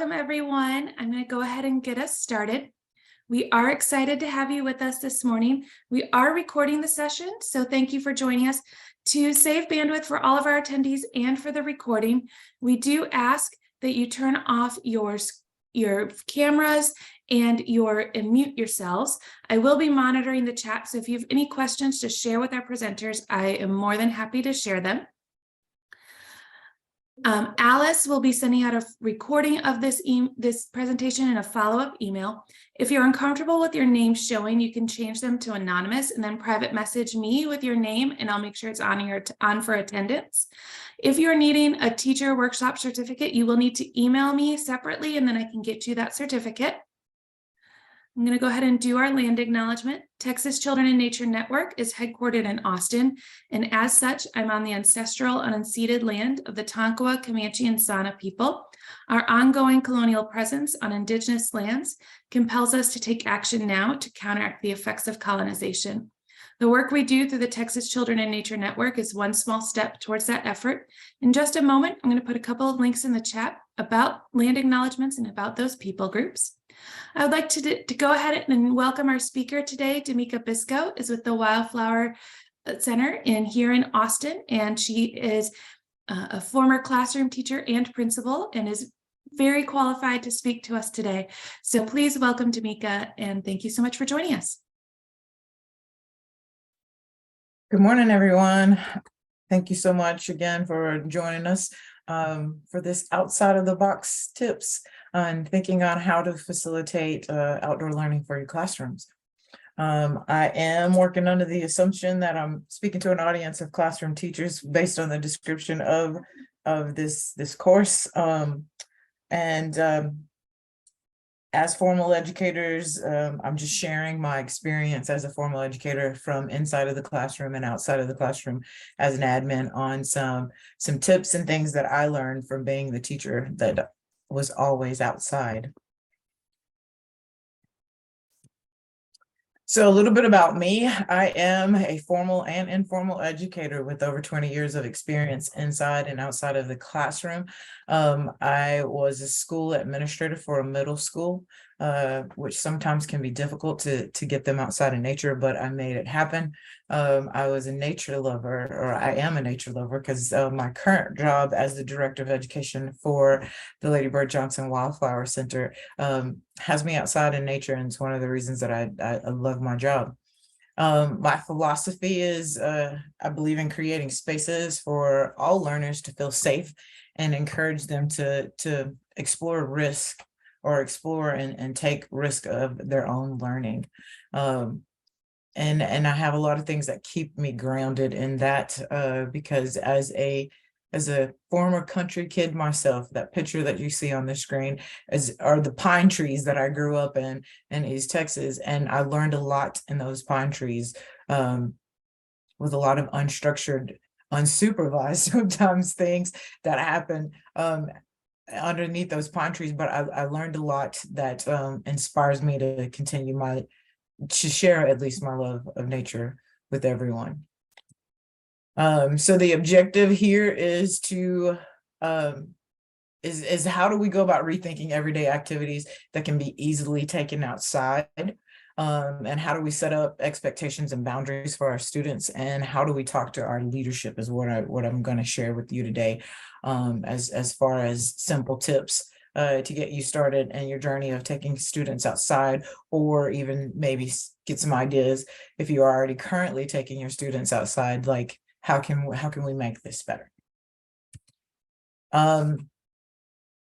Welcome, everyone. I'm going to go ahead and get us started. We are excited to have you with us this morning. We are recording the session, so thank you for joining us. To save bandwidth for all of our attendees and for the recording, we do ask that you turn off your cameras and mute yourselves. I will be monitoring the chat, so if you have any questions to share with our presenters, I am more than happy to share them. Alice will be sending out a recording of this presentation and a follow-up email. If you're uncomfortable with your name showing, you can change them to anonymous and then private message me with your name, and I'll make sure it's on for attendance. If you're needing a teacher workshop certificate, you will need to email me separately, and then I can get you that certificate. I'm going to go ahead and do our land acknowledgement. Texas Children in Nature Network is headquartered in Austin, and as such, I'm on the ancestral unceded land of the Tonkawa, Comanche, and Sana people. Our ongoing colonial presence on indigenous lands compels us to take action now to counteract the effects of colonization. The work we do through the Texas Children in Nature Network is one small step towards that effort. In just a moment, I'm going to put a couple of links in the chat about land acknowledgements and about those people groups. I would like to go ahead and welcome our speaker today. Demekia Biscoe is with the Wildflower Center here in Austin, and she is a former classroom teacher and principal and is very qualified to speak to us today. So please welcome Demekia, and thank you so much for joining us. Good morning, everyone. Thank you so much again for joining us for this outside of the box tips on thinking on how to facilitate outdoor learning for your classrooms. I am working under the assumption that I'm speaking to an audience of classroom teachers based on the description of this course. As formal educators, I'm just sharing my experience as a formal educator from inside of the classroom and outside of the classroom as an admin on some tips and things that I learned from being the teacher that was always outside. So a little bit about me. I am a formal and informal educator with over 20 years of experience inside and outside of the classroom. I was a school administrator for a middle school, which sometimes can be difficult to get them outside of nature, but I made it happen. I was a nature lover, or I am a nature lover, because my current job as the director of education for the Lady Bird Johnson Wildflower Center has me outside in nature, and it's one of the reasons that I love my job. My philosophy is I believe in creating spaces for all learners to feel safe and encourage them to explore risk or explore and take risk of their own learning. And I have a lot of things that keep me grounded in that because as a former country kid myself, that picture that you see on the screen are the pine trees that I grew up in East Texas. And I learned a lot in those pine trees with a lot of unstructured, unsupervised sometimes things that happen underneath those pine trees. But I learned a lot that inspires me to continue to share at least my love of nature with everyone. So the objective here is to is how do we go about rethinking everyday activities that can be easily taken outside, and how do we set up expectations and boundaries for our students, and how do we talk to our leadership is what I'm going to share with you today, as far as simple tips to get you started in your journey of taking students outside, or even maybe get some ideas if you are already currently taking your students outside, like how can we make this better? And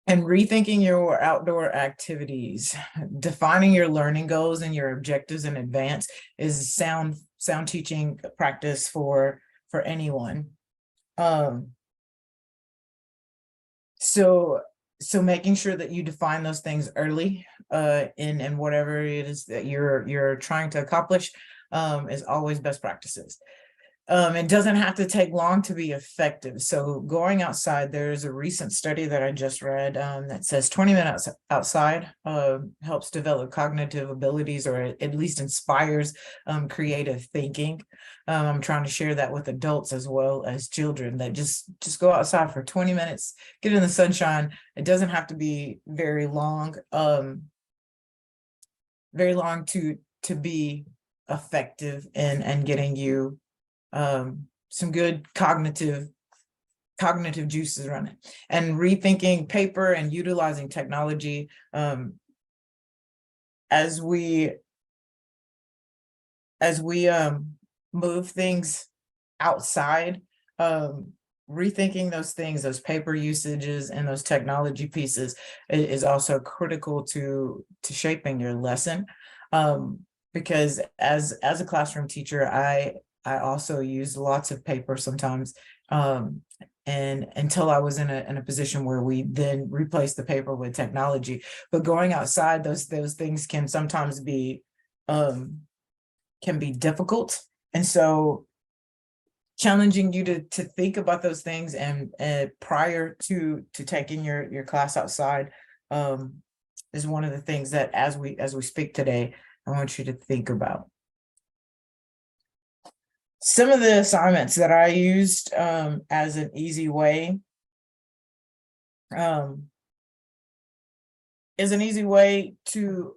rethinking your outdoor activities, defining your learning goals and your objectives in advance is sound teaching practice for anyone. So making sure that you define those things early in whatever it is that you're trying to accomplish is always best practices. It doesn't have to take long to be effective. So going outside, there's a recent study that I just read that says 20 minutes outside helps develop cognitive abilities, or at least inspires creative thinking. I'm trying to share that with adults as well as children, that just go outside for 20 minutes, get in the sunshine. It doesn't have to be very long to be effective in getting you some good cognitive juices running. And rethinking paper and utilizing technology as we move things outside, rethinking those things, those paper usages and those technology pieces is also critical to shaping your lesson. Because as a classroom teacher, I also use lots of paper sometimes, and until I was in a position where we then replaced the paper with technology. But going outside, those things can sometimes be difficult, and so challenging you to think about those things and prior to taking your class outside is one of the things that as we speak today, I want you to think about. Some of the assignments that I used as an easy way to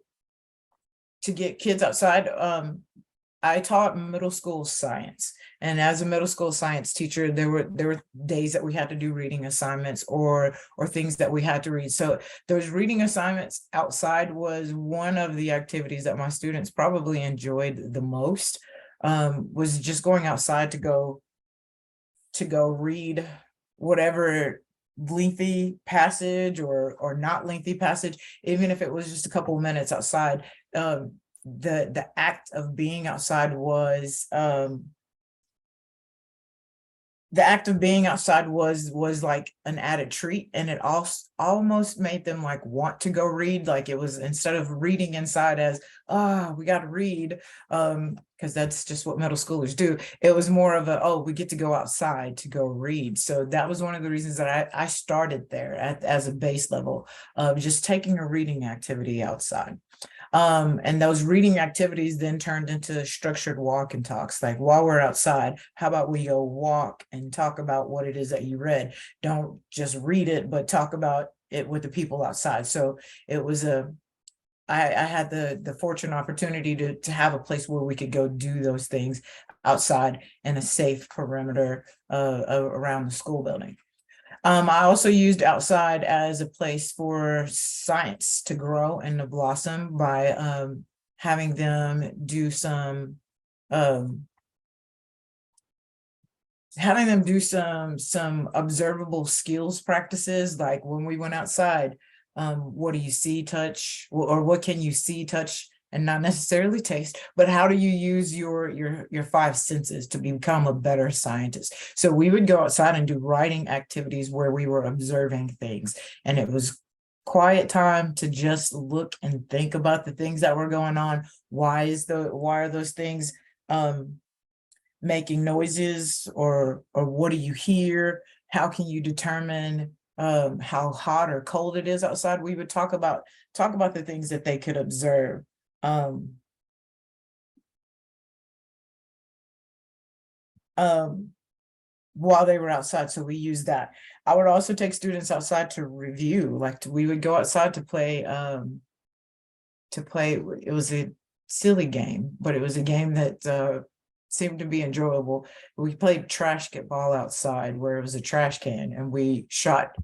get kids outside. I taught middle school science, and as a middle school science teacher, there were days that we had to do reading assignments or things that we had to read. So those reading assignments outside was one of the activities that my students probably enjoyed the most. Was just going outside to go read whatever lengthy passage or not lengthy passage, even if it was just a couple of minutes outside. The act of being outside was like an added treat, and it almost made them like want to go read. Like it was, instead of reading inside as we got to read because that's just what middle schoolers do, it was more of we get to go outside to go read. So that was one of the reasons that I started there as a base level of just taking a reading activity outside. And those reading activities then turned into structured walk and talks. Like, while we're outside, how about we go walk and talk about what it is that you read? Don't just read it, but talk about it with the people outside. So it was I had the fortunate opportunity to have a place where we could go do those things outside in a safe perimeter around the school building. I also used outside as a place for science to grow and to blossom by having them do some observable skills practices. Like when we went outside, what do you see, touch, or what can you see, touch, and not necessarily taste, but how do you use your five senses to become a better scientist? So we would go outside and do writing activities where we were observing things, and it was quiet time to just look and think about the things that were going on. Why are those things making noises, or what do you hear? How can you determine how hot or cold it is outside? We would talk about the things that they could observe. While they were outside. So we used that. I would also take students outside to review. We would go outside to play. It was a silly game, but it was a game that seemed to be enjoyable. We played trash get ball outside, where it was a trash can, and we shot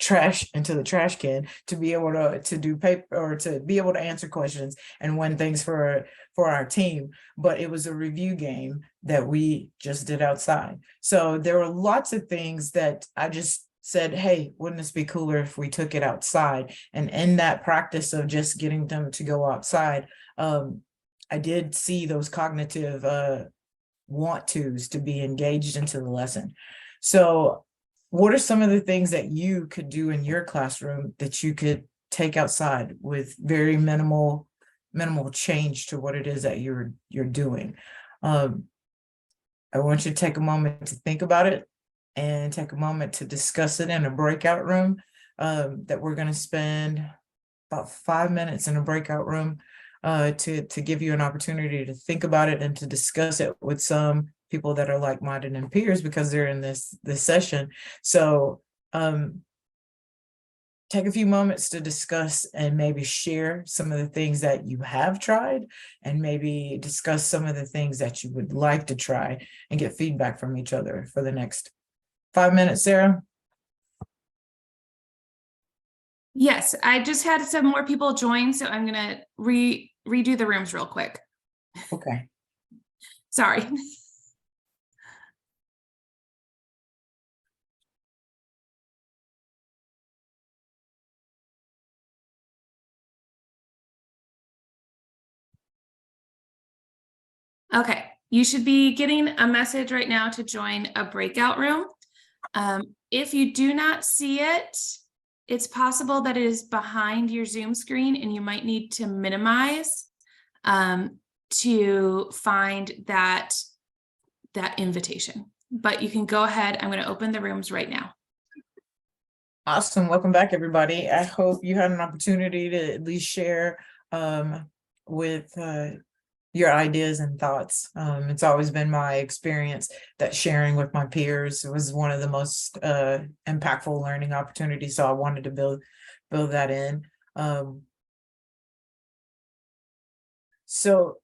trash into the trash can to be able to do paper, or to be able to answer questions and win things for our team. But it was a review game that we just did outside. So there were lots of things that I just said, hey, wouldn't this be cooler if we took it outside? And in that practice of just getting them to go outside, I did see those cognitive want tos to be engaged into the lesson. So what are some of the things that you could do in your classroom that you could take outside with very minimal change to what it is that you're doing? I want you to take a moment to think about it and take a moment to discuss it in a breakout room that we're going to spend about 5 minutes in a breakout room to give you an opportunity to think about it and to discuss it with some people that are like-minded and peers, because they're in this session. So take a few moments to discuss and maybe share some of the things that you have tried, and maybe discuss some of the things that you would like to try, and get feedback from each other for the next 5 minutes. Sarah? Yes, I just had some more people join, so I'm gonna redo the rooms real quick. Okay. Sorry. Okay, you should be getting a message right now to join a breakout room. If you do not see it, it's possible that it is behind your Zoom screen and you might need to minimize to find that invitation. But you can go ahead. I'm going to open the rooms right now. Awesome. Welcome back, everybody. I hope you had an opportunity to at least share with your ideas and thoughts. It's always been my experience that sharing with my peers was one of the most impactful learning opportunities. So I wanted to build that in. So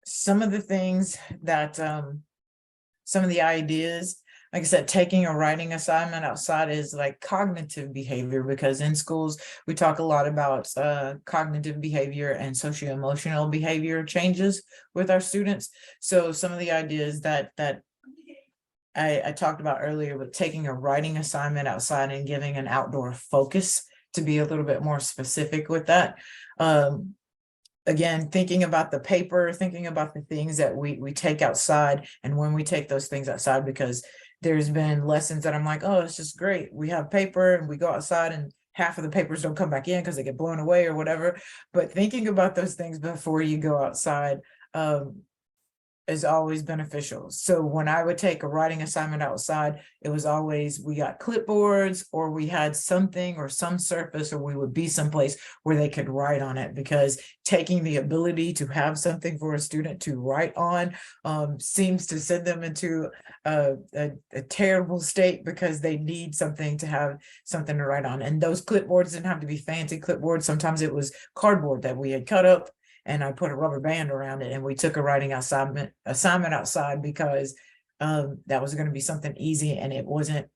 some of the things that, some of the ideas, like I said, taking a writing assignment outside is like cognitive behavior, because in schools, we talk a lot about cognitive behavior and socio-emotional behavior changes with our students. So some of the ideas that I talked about earlier, with taking a writing assignment outside and giving an outdoor focus, to be a little bit more specific with that. Again, thinking about the paper, thinking about the things that we take outside, and when we take those things outside, because there's been lessons that I'm like, oh, it's just great. We have paper and we go outside and half of the papers don't come back in because they get blown away or whatever. But thinking about those things before you go outside is always beneficial. So when I would take a writing assignment outside, it was always, we got clipboards, or we had something or some surface, or we would be someplace where they could write on it, because taking the ability to have something for a student to write on seems to send them into a terrible state, because they need something to have something to write on. And those clipboards didn't have to be fancy clipboards. Sometimes it was cardboard that we had cut up, and I put a rubber band around it, and we took a writing assignment outside, because that was going to be something easy, and it wasn't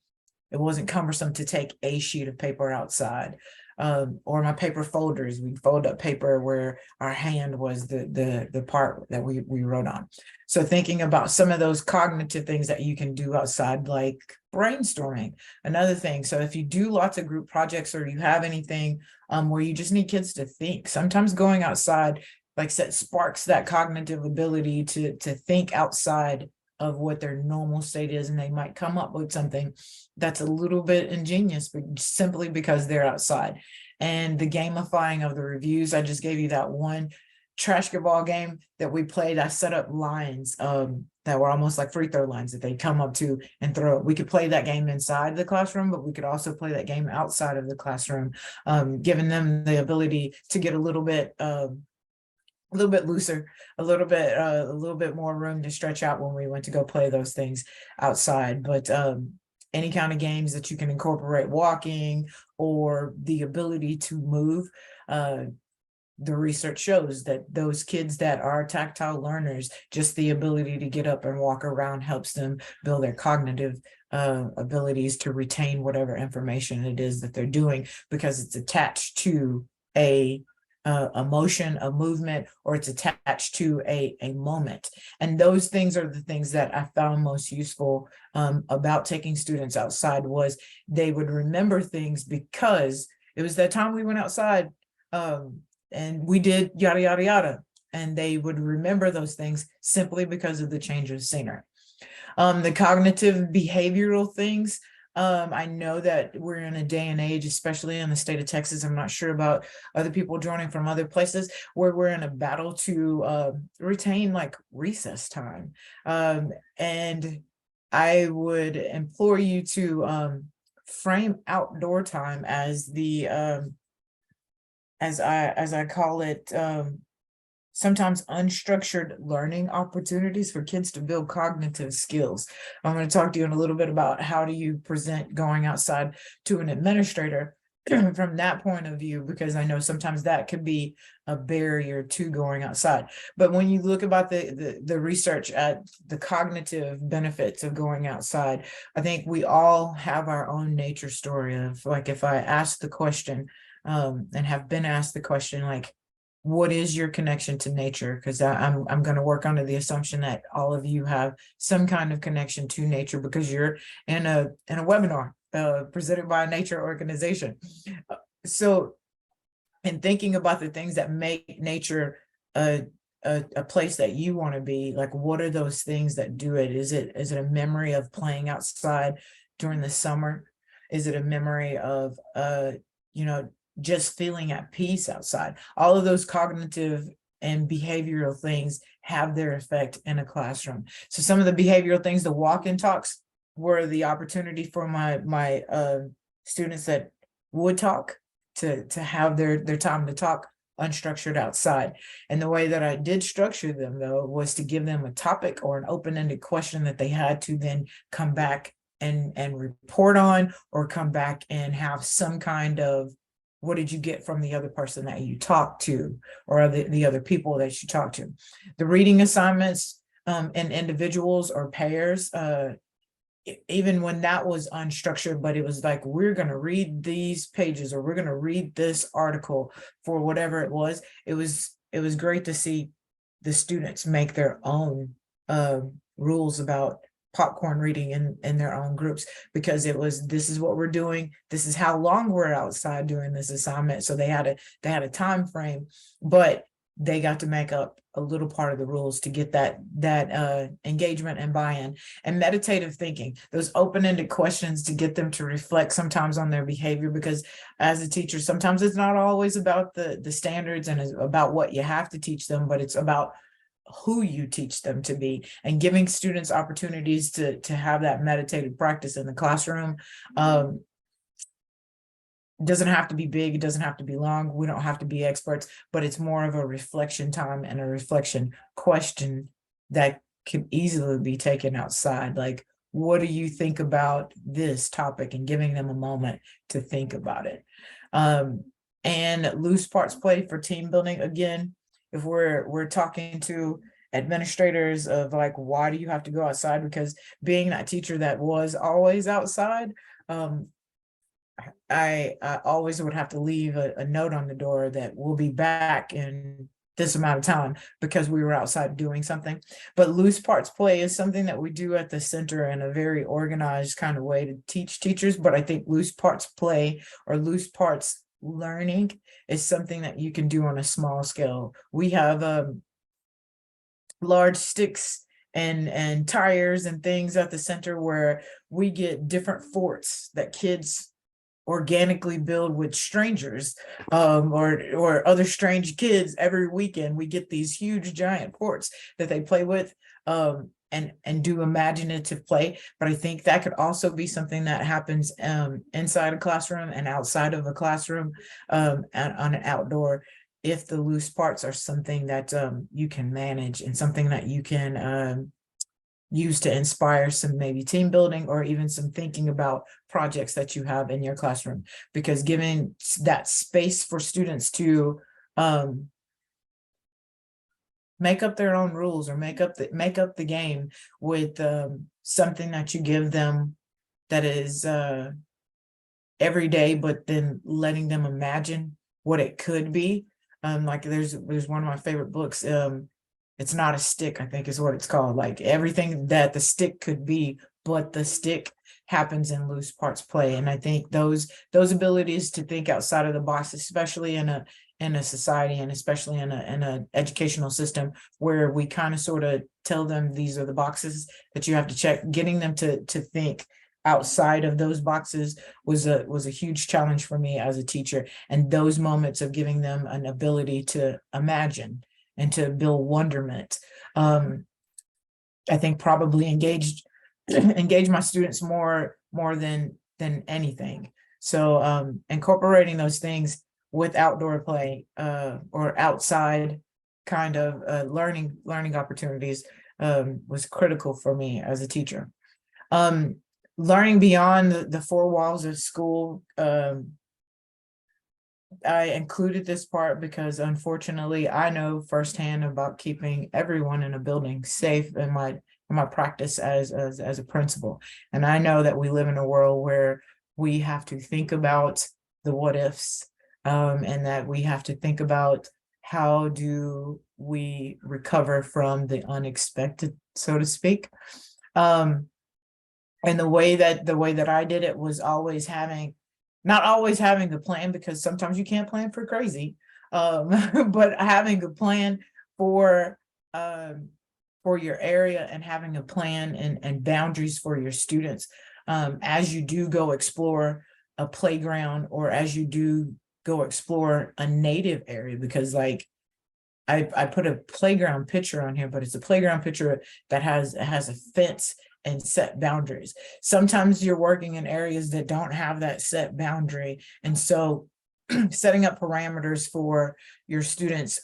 cumbersome to take a sheet of paper outside. Or my paper folders, we fold up paper where our hand was the part that we wrote on. So thinking about some of those cognitive things that you can do outside, like brainstorming, another thing. So if you do lots of group projects, or you have anything where you just need kids to think, sometimes going outside, like I said, sparks that cognitive ability to think outside of what their normal state is, and they might come up with something that's a little bit ingenious, but simply because they're outside. And the gamifying of the reviews, I just gave you that one trash ball game that we played. I set up lines that were almost like free throw lines that they'd come up to and throw. We could play that game inside the classroom, but we could also play that game outside of the classroom, giving them the ability to get a little bit looser, a little bit more room to stretch out when we went to go play those things outside. But any kind of games that you can incorporate walking or the ability to move, the research shows that those kids that are tactile learners, just the ability to get up and walk around helps them build their cognitive abilities to retain whatever information it is that they're doing, because it's attached to a motion, a movement, or it's attached to a moment. And those things are the things that I found most useful about taking students outside, was they would remember things because it was that time we went outside and we did yada, yada, yada. And they would remember those things simply because of the change of scenery. The cognitive behavioral things, I know that we're in a day and age, especially in the state of Texas. I'm not sure about other people joining from other places, where we're in a battle to retain like recess time. And I would implore you to frame outdoor time as the as I call it, sometimes unstructured learning opportunities for kids to build cognitive skills. I'm going to talk to you in a little bit about how do you present going outside to an administrator from that point of view, because I know sometimes that could be a barrier to going outside. But when you look about the research at the cognitive benefits of going outside, I think we all have our own nature story of, like, if I ask the question, and have been asked the question, like, what is your connection to nature? Because I'm going to work under the assumption that all of you have some kind of connection to nature, because you're in a webinar presented by a nature organization. So, in thinking about the things that make nature a place that you want to be, like, what are those things that do it? Is it a memory of playing outside during the summer? Is it a memory of you know, just feeling at peace outside? All of those cognitive and behavioral things have their effect in a classroom. So some of the behavioral things, the walk-in talks, were the opportunity for my students that would talk to have their time to talk unstructured outside. And the way that I did structure them, though, was to give them a topic or an open-ended question that they had to then come back and report on, or come back and have some kind of, what did you get from the other person that you talked to, or the other people that you talked to? The reading assignments in individuals or pairs, even when that was unstructured, but it was like, we're going to read these pages, or we're going to read this article for whatever it was. It was great to see the students make their own rules about popcorn reading in their own groups, because it was, this is what we're doing, this is how long we're outside doing this assignment. So they had a time frame, but they got to make up a little part of the rules to get that engagement and buy-in. And meditative thinking, those open-ended questions to get them to reflect sometimes on their behavior, because as a teacher, sometimes it's not always about the standards and it's about what you have to teach them, but it's about who you teach them to be, and giving students opportunities to have that meditative practice in the classroom. Doesn't have to be big, it doesn't have to be long, we don't have to be experts, but it's more of a reflection time and a reflection question that can easily be taken outside. Like, what do you think about this topic, and giving them a moment to think about it. And loose parts play for team building. Again, if we're talking to administrators of, like, why do you have to go outside? Because being that teacher that was always outside, I always would have to leave a note on the door that we'll be back in this amount of time, because we were outside doing something. But loose parts play is something that we do at the center in a very organized kind of way to teach teachers. But I think loose parts play, or loose parts learning, is something that you can do on a small scale. We have large sticks and tires and things at the center, where we get different forts that kids organically build with strangers, or other strange kids. Every weekend we get these huge giant forts that they play with, and do imaginative play. But I think that could also be something that happens inside a classroom and outside of a classroom, and on an outdoor, if the loose parts are something that you can manage, and something that you can use to inspire some maybe team building, or even some thinking about projects that you have in your classroom. Because giving that space for students to make up their own rules, or make up the game with something that you give them that is every day, but then letting them imagine what it could be. Like, there's one of my favorite books, It's Not a Stick, I think is what it's called. Like, everything that the stick could be, but the stick happens in loose parts play. And I think those abilities to think outside of the box, especially in a society, and especially in a educational system where we kind of sort of tell them these are the boxes that you have to check, getting them to think outside of those boxes was a huge challenge for me as a teacher. And those moments of giving them an ability to imagine and to build wonderment, I think probably engage my students more than anything. So incorporating those things with outdoor play or outside kind of learning opportunities was critical for me as a teacher. Learning beyond the four walls of school, I included this part because unfortunately I know firsthand about keeping everyone in a building safe in my practice as a principal. And I know that we live in a world where we have to think about the what ifs, and that we have to think about how do we recover from the unexpected, so to speak. And the way that I did it was not always having a plan, because sometimes you can't plan for crazy, but having a plan for your area and having a plan and boundaries for your students as you do go explore a playground, or as you do go explore a native area. Because like I put a playground picture on here, but it's a playground picture that has a fence and set boundaries. Sometimes you're working in areas that don't have that set boundary. And so setting up parameters for your students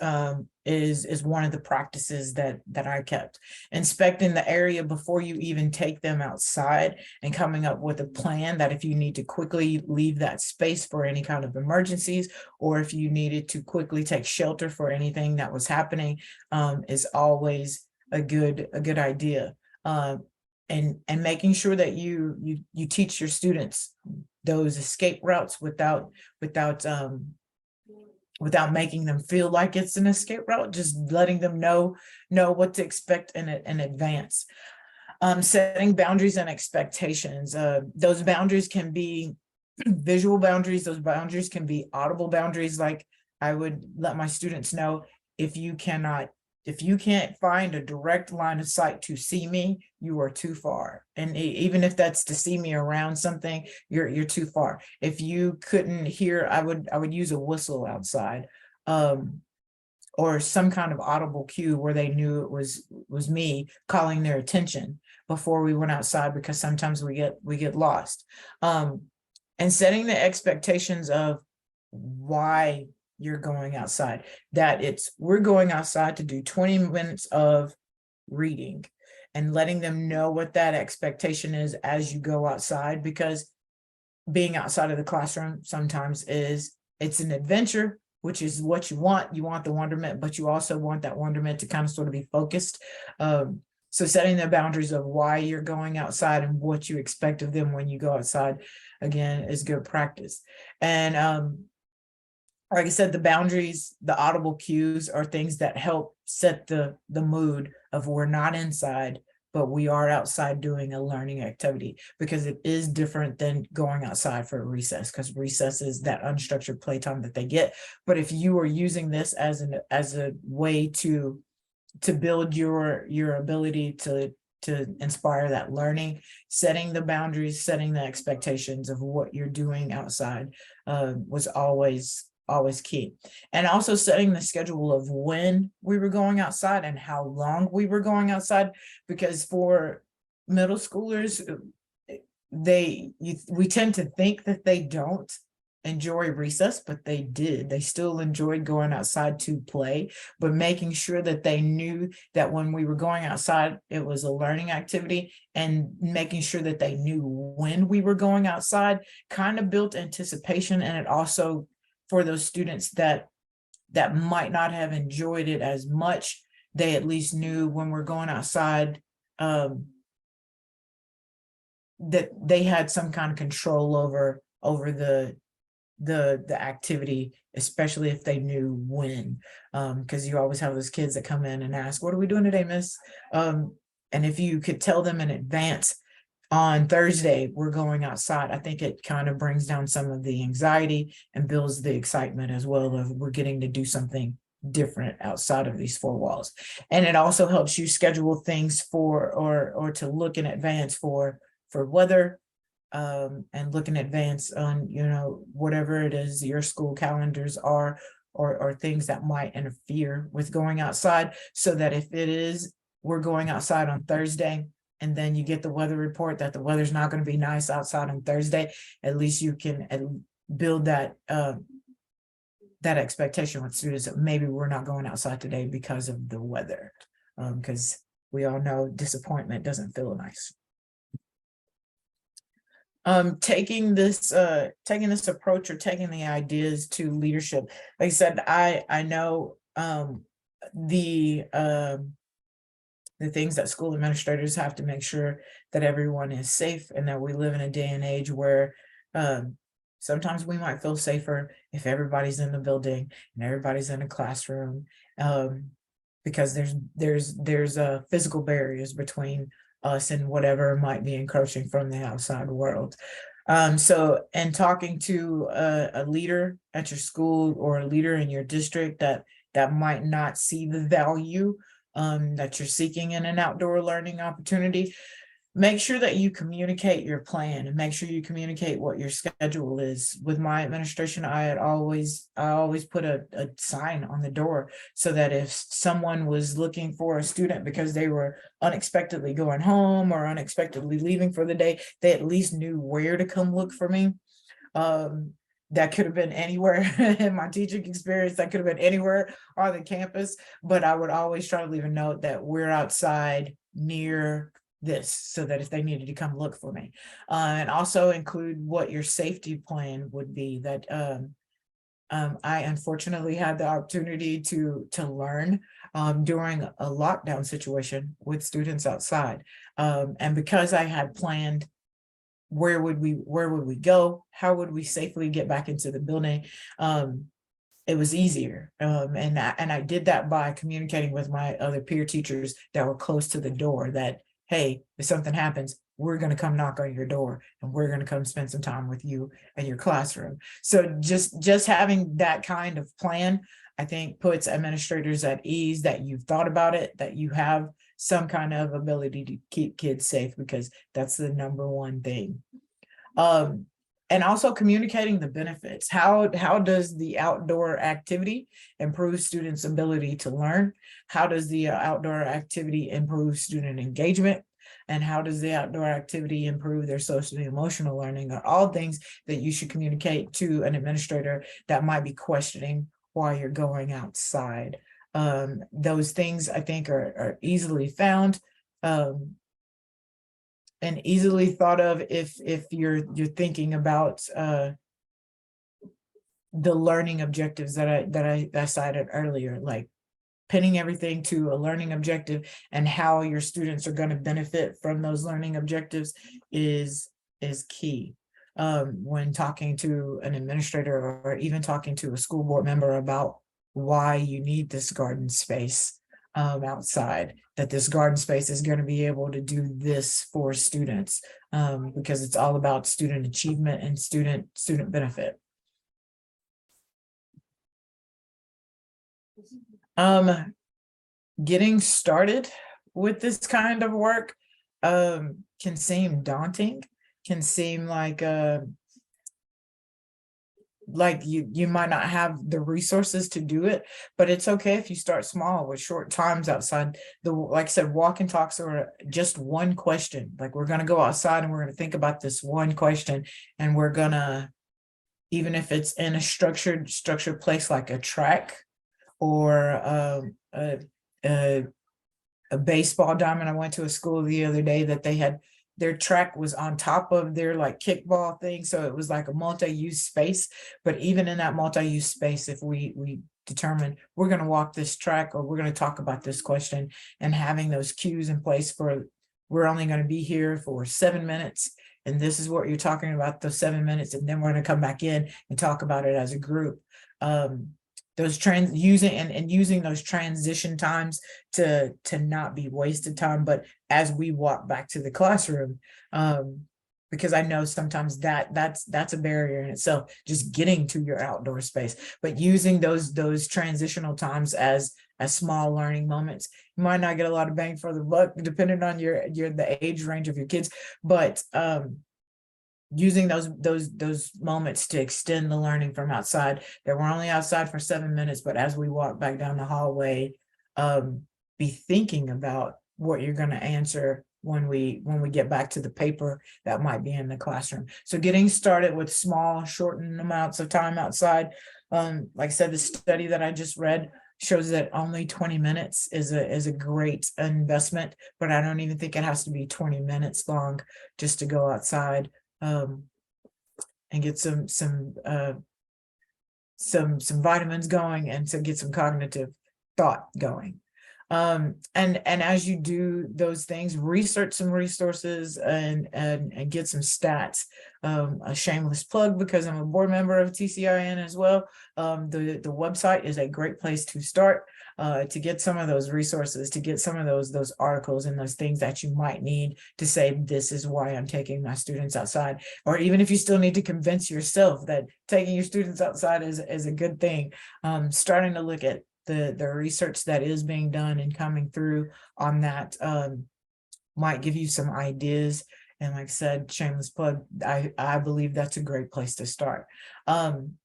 is one of the practices that I kept. Inspecting the area before you even take them outside, and coming up with a plan that if you need to quickly leave that space for any kind of emergencies, or if you needed to quickly take shelter for anything that was happening, is always a good idea. And making sure that you teach your students those escape routes without making them feel like it's an escape route, just letting them know what to expect in advance. Setting boundaries and expectations. Those boundaries can be visual boundaries. Those boundaries can be audible boundaries. Like I would let my students know, if you can't find a direct line of sight to see me, you are too far. And even if that's to see me around something, you're too far. If you couldn't hear, I would use a whistle outside, or some kind of audible cue where they knew it was me calling their attention before we went outside, because sometimes we get lost. And setting the expectations of why you're going outside, that we're going outside to do 20 minutes of reading, and letting them know what that expectation is as you go outside. Because being outside of the classroom sometimes it's an adventure, which is what you want the wonderment, but you also want that wonderment to kind of sort of be focused. So setting the boundaries of why you're going outside and what you expect of them when you go outside, again, is good practice. And like I said, the boundaries, the audible cues are things that help set the mood of we're not inside, but we are outside doing a learning activity, because it is different than going outside for a recess, because recess is that unstructured playtime that they get. But if you are using this as a way to build your ability to inspire that learning, setting the boundaries, setting the expectations of what you're doing outside was always key. And also setting the schedule of when we were going outside and how long we were going outside, because for middle schoolers, we tend to think that they don't enjoy recess, but they still enjoyed going outside to play. But making sure that they knew that when we were going outside, it was a learning activity, and making sure that they knew when we were going outside kind of built anticipation. And it also, for those students that might not have enjoyed it as much, they at least knew when we're going outside that they had some kind of control over the activity, especially if they knew when, because you always have those kids that come in and ask, what are we doing today, miss? And if you could tell them in advance, on Thursday, we're going outside, I think it kind of brings down some of the anxiety and builds the excitement as well of we're getting to do something different outside of these four walls. And it also helps you schedule things for, or to look in advance for weather, and look in advance on, whatever it is your school calendars are, or things that might interfere with going outside, so that if it is, we're going outside on Thursday, and then you get the weather report that the weather's not going to be nice outside on Thursday, at least you can build that expectation with students that maybe we're not going outside today because of the weather, because we all know disappointment doesn't feel nice. Taking this approach, or taking the ideas to leadership, like I said, I know the things that school administrators have to make sure that everyone is safe, and that we live in a day and age where sometimes we might feel safer if everybody's in the building and everybody's in a classroom, because there's physical barriers between us and whatever might be encroaching from the outside world. So, and talking to a leader at your school, or a leader in your district that might not see the value that you're seeking in an outdoor learning opportunity, make sure that you communicate your plan, and make sure you communicate what your schedule is. With my administration, I always put a sign on the door, so that if someone was looking for a student because they were unexpectedly going home or unexpectedly leaving for the day, they at least knew where to come look for me. That could have been anywhere in my teaching experience, that could have been anywhere on the campus, but I would always try to leave a note that we're outside near this, so that if they needed to come look for me, and also include what your safety plan would be. That I unfortunately had the opportunity to learn during a lockdown situation with students outside, and because I had planned where would we go, how would we safely get back into the building, it was easier. And I did that by communicating with my other peer teachers that were close to the door, that, hey, if something happens, we're going to come knock on your door, and we're going to come spend some time with you in your classroom. So just having that kind of plan, I think, puts administrators at ease that you've thought about it, that you have some kind of ability to keep kids safe, because that's the number one thing. And also communicating the benefits. How does the outdoor activity improve students' ability to learn? How does the outdoor activity improve student engagement? And how does the outdoor activity improve their social and emotional learning? Are all things that you should communicate to an administrator that might be questioning why you're going outside. Those things, I think, are easily found. And easily thought of if you're thinking about the learning objectives that I cited earlier, like pinning everything to a learning objective, and how your students are going to benefit from those learning objectives is key. When talking to an administrator, or even talking to a school board member about why you need this garden space outside, that this garden space is going to be able to do this for students, because it's all about student achievement and student benefit. Getting started with this kind of work can seem daunting, can seem like you might not have the resources to do it, but it's okay if you start small with short times outside. Like I said, walk and talks are just one question. Like, we're going to go outside and we're going to think about this one question, and we're going to, even if it's in a structured place like a track, or a baseball diamond. I went to a school the other day that they had, their track was on top of their like kickball thing. So it was like a multi-use space. But even in that multi-use space, if we determine we're going to walk this track, or we're going to talk about this question, and having those cues in place for, we're only going to be here for 7 minutes, and this is what you're talking about, those 7 minutes, and then we're going to come back in and talk about it as a group. Those using those transition times to not be wasted time, but as we walk back to the classroom, because I know sometimes that's a barrier in itself, just getting to your outdoor space, but using those transitional times as small learning moments. You might not get a lot of bang for the buck depending on the age range of your kids, but using those moments to extend the learning from outside, that we're only outside for 7 minutes, but as we walk back down the hallway, be thinking about what you're going to answer when we get back to the paper that might be in the classroom. So getting started with small, shortened amounts of time outside. Like I said, the study that I just read shows that only 20 minutes is a great investment, but I don't even think it has to be 20 minutes long just to go outside and get some vitamins going and to get some cognitive thought going. And as you do those things, research some resources and get some stats. A shameless plug, because I'm a board member of TCIN as well. The website is a great place to start to get some of those resources, to get some of those articles and those things that you might need to say, this is why I'm taking my students outside. Or even if you still need to convince yourself that taking your students outside is a good thing, starting to look at the research that is being done and coming through on that might give you some ideas. And like I said, shameless plug, I believe that's a great place to start. And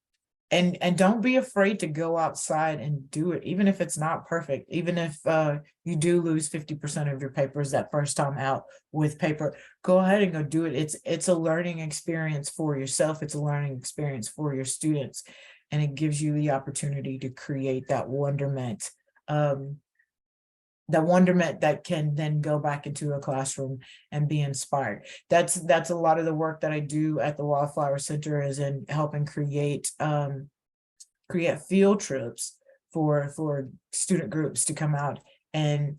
don't be afraid to go outside and do it, even if it's not perfect, even if you do lose 50% of your papers that first time out with paper, go ahead and go do it. It's a learning experience for yourself. It's a learning experience for your students. And it gives you the opportunity to create that wonderment, that can then go back into a classroom and be inspired. That's a lot of the work that I do at the Wildflower Center, is in helping create field trips for student groups to come out and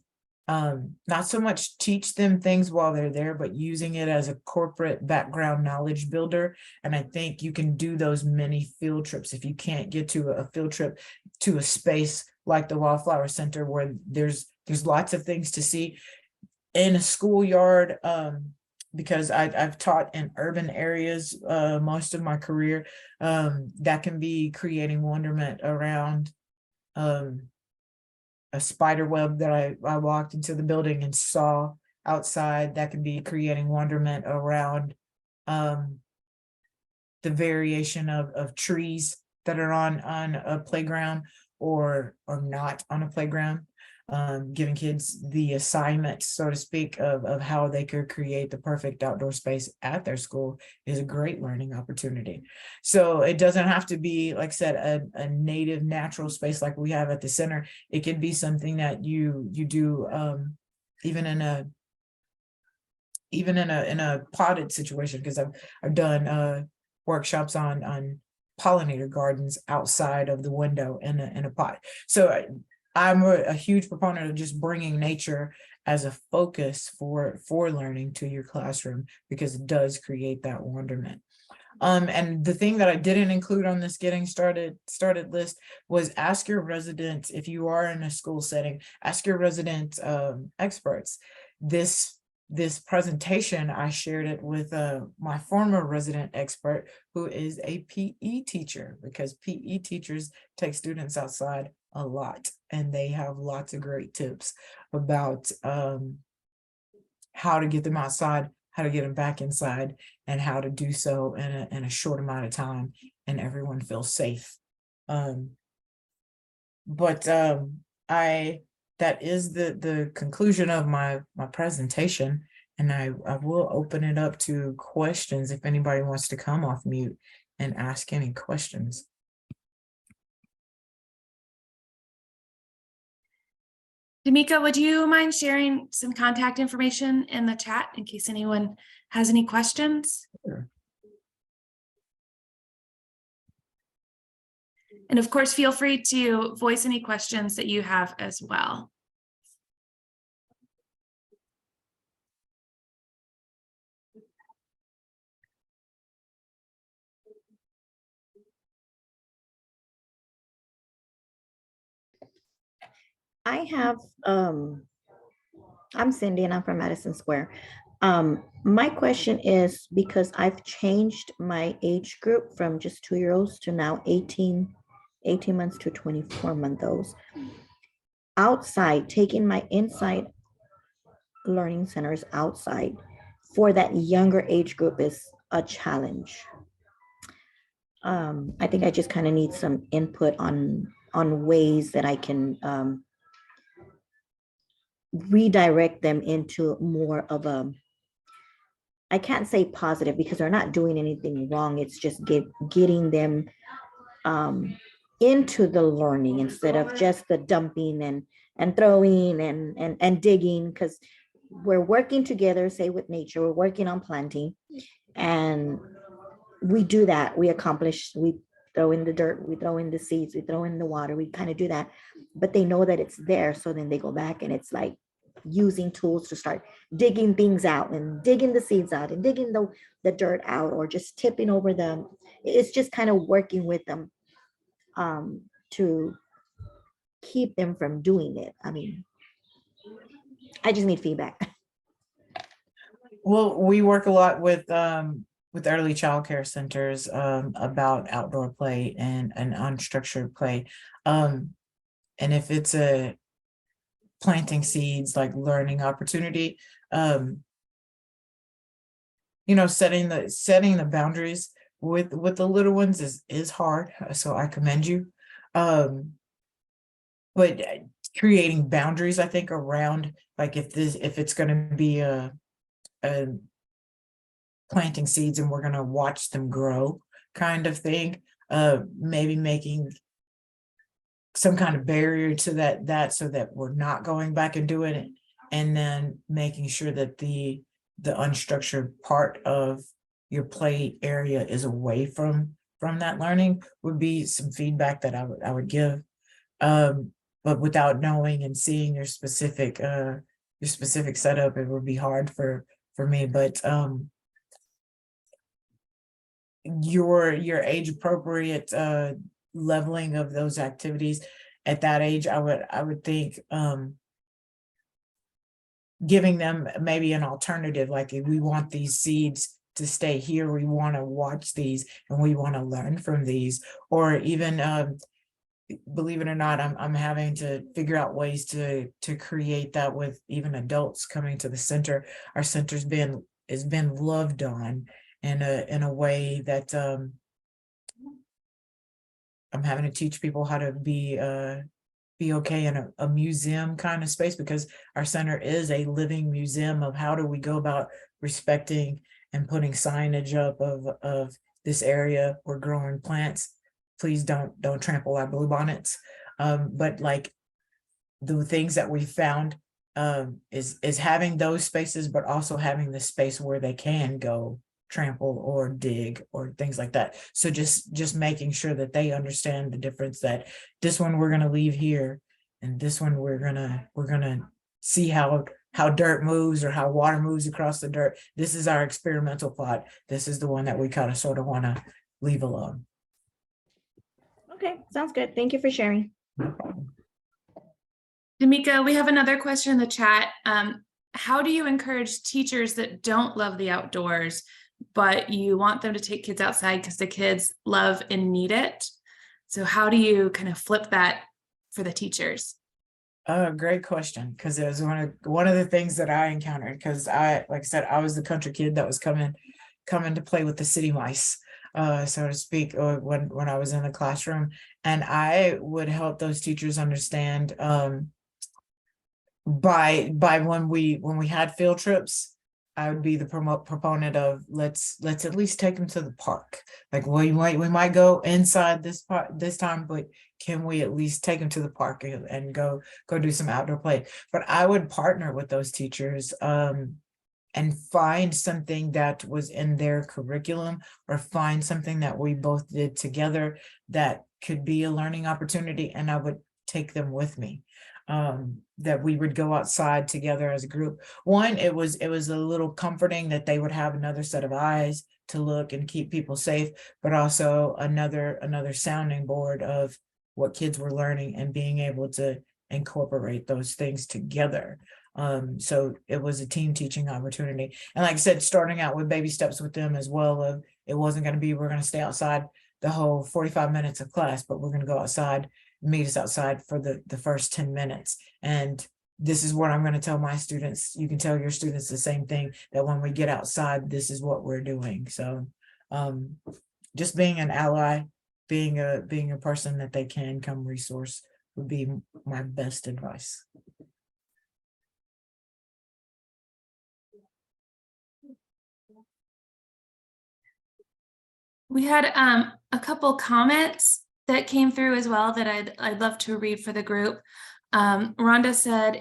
not so much teach them things while they're there, but using it as a corporate background knowledge builder. And I think you can do those many field trips. If you can't get to a field trip to a space like the Wildflower Center, where there's lots of things to see in a schoolyard, because I've taught in urban areas most of my career, that can be creating wonderment around a spider web that I walked into the building and saw outside. That can be creating wonderment around the variation of trees that are on a playground or not on a playground. Giving kids the assignment, so to speak, of how they could create the perfect outdoor space at their school is a great learning opportunity. So it doesn't have to be, like I said, a native natural space like we have at the center. It can be something that you do even in a potted situation, because I've done workshops on pollinator gardens outside of the window in a pot. So I'm a huge proponent of just bringing nature as a focus for learning to your classroom, because it does create that wonderment. And the thing that I didn't include on this getting started list was ask your residents, if you are in a school setting, ask your resident experts. This presentation, I shared it with my former resident expert, who is a PE teacher, because PE teachers take students outside a lot, and they have lots of great tips about how to get them outside, how to get them back inside, and how to do so in a short amount of time and everyone feels safe. That is the conclusion of my presentation, and I will open it up to questions if anybody wants to come off mute and ask any questions. Demekia, would you mind sharing some contact information in the chat in case anyone has any questions? Sure. And of course, feel free to voice any questions that you have as well. I have, I'm Cindy and I'm from Madison Square. My question is, because I've changed my age group from just 2-year-olds to now 18 months to 24-month-olds. Outside, taking my inside learning centers outside for that younger age group is a challenge. I think I just kind of need some input on ways that I can redirect them into more of a, I can't say positive because they're not doing anything wrong. It's just getting them into the learning instead of just the dumping and throwing and digging, because we're working together, say with nature, we're working on planting, and we do that. We accomplish, we throw in the dirt, we throw in the seeds, we throw in the water, we kind of do that, but they know that it's there. So then they go back and it's like using tools to start digging things out and digging the seeds out and digging the dirt out, or just tipping over them. It's just kind of working with them to keep them from doing it. I mean, I just need feedback. Well, we work a lot with early childcare centers about outdoor play and unstructured play. And if it's a planting seeds, like learning opportunity, setting the boundaries with the little ones is hard. So I commend you. But creating boundaries, I think, around, like, if it's going to be a planting seeds and we're going to watch them grow kind of thing, maybe making some kind of barrier to that so that we're not going back and doing it, and then making sure that the unstructured part of your play area is away from that learning would be some feedback that I would give. But without knowing and seeing your specific setup, it would be hard for me. But your age appropriate leveling of those activities at that age, I would think giving them maybe an alternative, like, if we want these seeds to stay here, we want to watch these and we want to learn from these, or even believe it or not, I'm having to figure out ways to create that with even adults coming to the center. Our center's been loved on in a way that I'm having to teach people how to be okay in a museum kind of space, because our center is a living museum of how do we go about respecting and putting signage up of this area. We're growing plants. Please don't trample our bluebonnets. But like the things that we found is having those spaces, but also having the space where they can go trample or dig or things like that. So just making sure that they understand the difference, that this one we're gonna leave here, and this one we're gonna see how dirt moves or how water moves across the dirt. This is our experimental plot. This is the one that we kind of sort of want to leave alone. Okay, sounds good. Thank you for sharing. No problem. Demekia, we have another question in the chat. How do you encourage teachers that don't love the outdoors, but you want them to take kids outside because the kids love and need it? So how do you kind of flip that for the teachers? Great question, because it was one of the things that I encountered, because like I said, I was the country kid that was coming to play with the city mice, so to speak, when I was in the classroom. And I would help those teachers understand by when we had field trips, I would be the proponent of let's at least take them to the park. Like, we might go inside this time, but can we at least take them to the park and go do some outdoor play? But I would partner with those teachers and find something that was in their curriculum, or find something that we both did together that could be a learning opportunity, and I would take them with me. That we would go outside together as a group. One, it was a little comforting that they would have another set of eyes to look and keep people safe, but also another sounding board of what kids were learning and being able to incorporate those things together. So it was a team teaching opportunity. And like I said, starting out with baby steps with them as well. Of it wasn't going to be, we're going to stay outside the whole 45 minutes of class, but we're going to go outside, meet us outside for the first 10 minutes. And this is what I'm going to tell my students. You can tell your students the same thing, that when we get outside, this is what we're doing. So just being an ally, being a person that they can come resource would be my best advice. We had a couple comments that came through as well that I'd love to read for the group. Rhonda said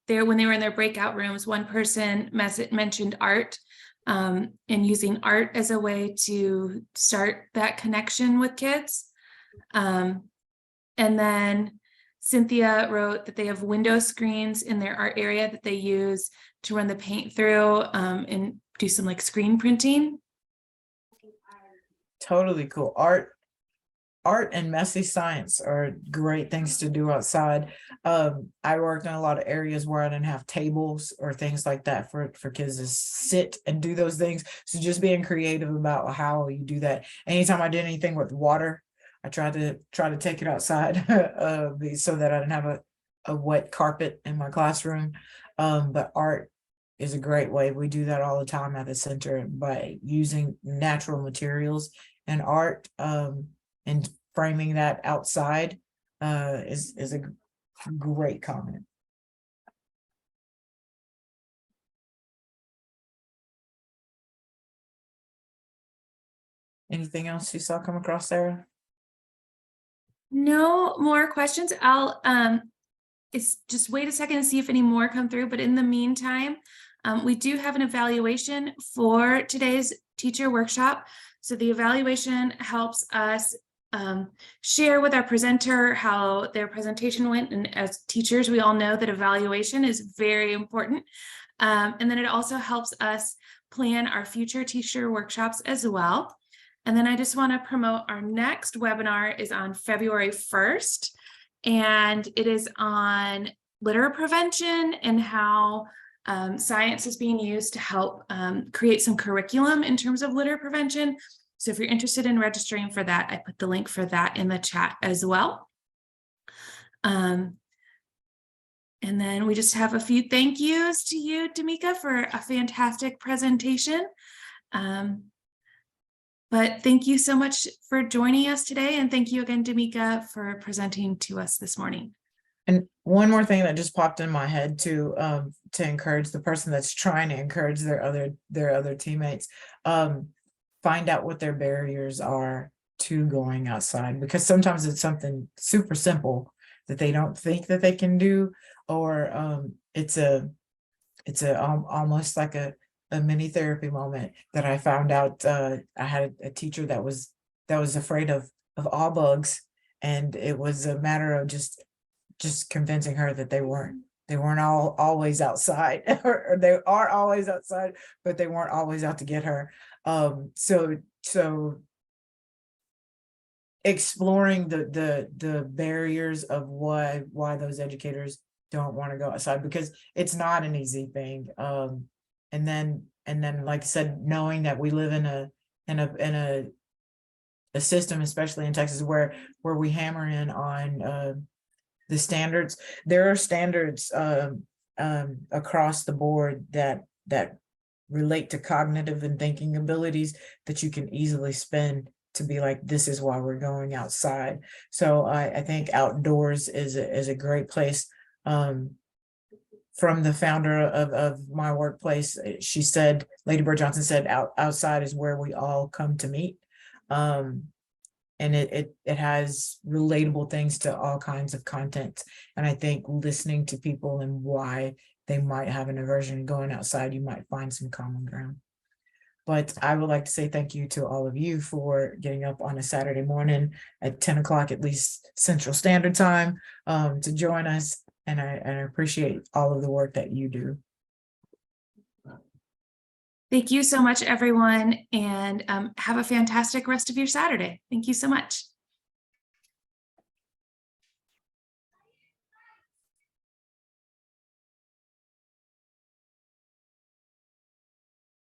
when they were in their breakout rooms, one person mentioned art and using art as a way to start that connection with kids. And then Cynthia wrote that they have window screens in their art area that they use to run the paint through and do some like screen printing. Totally cool. Art and messy science are great things to do outside. I worked in a lot of areas where I didn't have tables or things like that for kids to sit and do those things. So just being creative about how you do that. Anytime I did anything with water, I tried to take it outside so that I didn't have a wet carpet in my classroom. But art is a great way. We do that all the time at the center by using natural materials and art, and framing that outside is a great comment. Anything else you saw come across, Sarah? No more questions. I'll it's just wait a second and see if any more come through. But in the meantime, we do have an evaluation for today's teacher workshop. So the evaluation helps us share with our presenter how their presentation went. And as teachers, we all know that evaluation is very important. And then it also helps us plan our future teacher workshops as well. And then I just want to promote our next webinar is on February 1st. And it is on litter prevention and how science is being used to help create some curriculum in terms of litter prevention. So if you're interested in registering for that, I put the link for that in the chat as well. And then we just have a few thank yous to you, Demekia, for a fantastic presentation. But thank you so much for joining us today. And thank you again, Demekia, for presenting to us this morning. And one more thing that just popped in my head to encourage the person that's trying to encourage their other teammates, find out what their barriers are to going outside, because sometimes it's something super simple that they don't think that they can do, or it's almost like a mini therapy moment that I found out. I had a teacher that was afraid of all bugs, and it was a matter of just convincing her that they weren't always outside, or they are always outside, but they weren't always out to get her. So exploring the barriers of why those educators don't want to go outside, because it's not an easy thing. And then like I said, knowing that we live in a system, especially in Texas, where we hammer in on the standards. There are standards across the board that relate to cognitive and thinking abilities that you can easily spin to be like, this is why we're going outside. So I think outdoors is a great place. From the founder of my workplace, she said, Lady Bird Johnson said, outside is where we all come to meet. And it has relatable things to all kinds of content. And I think listening to people and why they might have an aversion going outside, you might find some common ground. But I would like to say thank you to all of you for getting up on a Saturday morning at 10 o'clock, at least Central Standard Time, to join us. And I appreciate all of the work that you do. Thank you so much, everyone, and have a fantastic rest of your Saturday. Thank you so much.